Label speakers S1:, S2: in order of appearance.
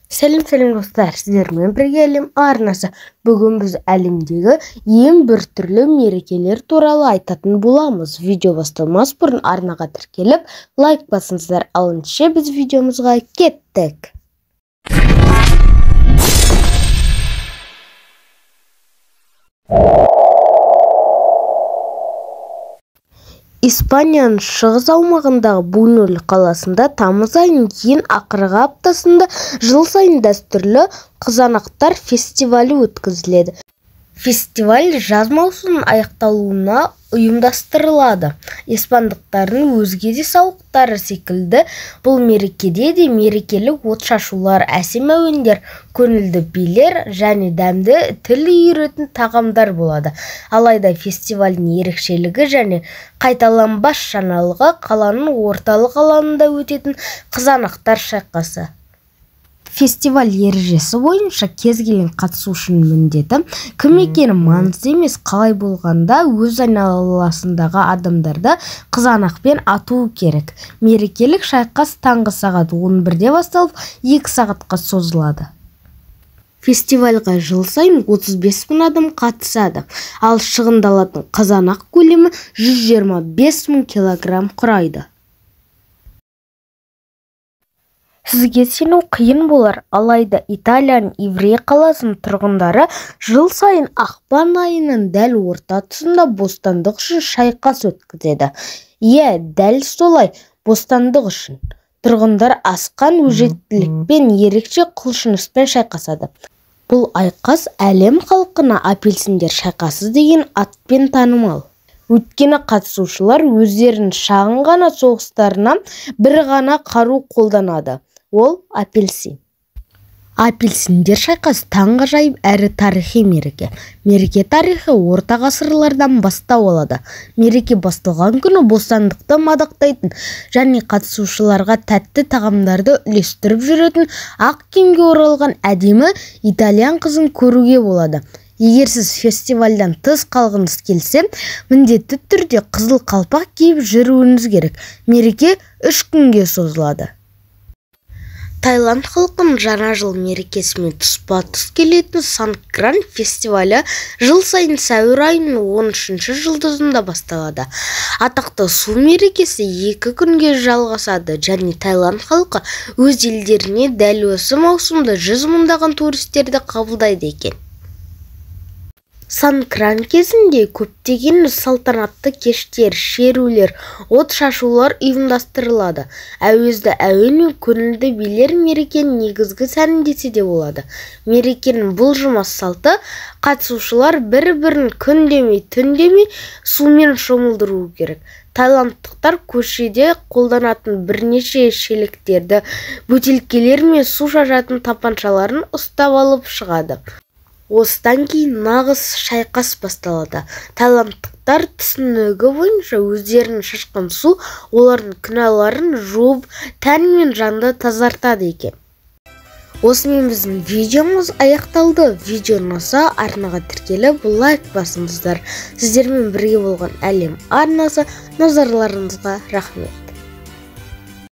S1: Сәлем достар, сіздермен бірге әлем арнасы. Бүгін біз әлемдегі ең бір түрлі мерекелер туралы айтатын боламыз. Видео басталмас бұрын арнаға тіркеліп, лайк басыңыздар. Ал ендеше біз видеомызға кеттік. Испанияның шығыс аумағындағы Буñuel қаласында тамыз айының ең ақырғы аптасында жыл сайын дәстүрлі қызанақтар фестивалі өткізіледі. Фестиваль жаз маусымының аяқталуына ұйымдастырылады. Испандықтардың өзге де сауықтары секілді бұл мерекеде де мерекелік отшашулар, әсем әуендер, көңілді билер және дәмді тіл үйіретін тағамдар болады. Алайда фестивальдің ерекшелігі және қайталанбас жаңалығы қаланың орталық алаңында өтетін қызанақтар шайқасы. Фестиваль ережесі бойынша кез келген қатысушының міндеті кім екені маңызды емес, қалай болғанда өз айналасындағы адамдарды қызанақпен атуы керек. Мерекелік шайқас таңғы сағат 11-де басталып 2 сағатқа созылады. Фестивальға жыл сайын 35 мың адам қатысады, ал шығындалатын қызанақ көлемі 125 мың килограмм құрайды. Сізге сену қиын болар, алайда Италияның Ивrea қаласының тұрғындары жыл сайын ақпан айының дәл орта тұсында бостандық үшін шайқас өткізеді. Дәл солай, бостандық үшін. Тұрғындар асқан өжеттілікпен ерекше құлшыныспен шайқасады. Бұл айқас әлем халқына апельсиндер шайқасы деген атпен танымал. Өйткені қатысушылар өздерінің шағын ғана соғыстарына бір ғана қару қолданады. Ол апельсин. Апельсиндер шайқасы таңғажайып әрі тарихи мереке. Мереке тарихы орта ғасырлардан бастау алады. Мереке басталған күні бостандықты мадақтайтын және қатысушыларға тәтті тағамдарды үлестіріп жүретін ақ киімге оралған әдемі итальян қызын көруге болады. Егер сіз фестивальдан тыс қалғыңыз келсе, міндетті түрде қызыл қалпақ киіп жүруіңіз керек. Мереке 3 күнге созылады. Таиланд халқының жаңа жыл мерекесімен тұспа-тұс келетін Сангкран фестивалі жыл сайын сәуір айының 13-ші жұлдызында басталады. Атақты су мерекесі 2 күнге жалғасады және Таиланд халқы өз елдеріне дәл осы маусымда 100 мыңдаған туристерді қабылдайды екен. Сангкран кезінде көптеген салтанатты кештер, шерулер, от шашулар ұйымдастырылады. Әуезді әуен мен көңілді билер мерекенің негізгі сәні десе де болады. Мерекенің бұлжымас салты қатысушылар бір-бірін күн демей, түн демей сумен шомылдыру керек. Таиландтықтар көшеде қолданатын бірнеше шелектерді, бөтелкелер мен су шашатын тапаншаларын ұстап алып шығады. Осыдан кейін нағыз шайқас басталады. Таиландтықтар түсінігі бойынша өздерінің шашқан су олардың күнәларын жуып, тән мен жанды тазартады екен. Осымен біздің видеомыз аяқталды. Видео ұнаса арнаға тіркеліп лайк басыңыздар. Сіздермен бірге болған әлем арнасы. Назарларыңызға рахмет.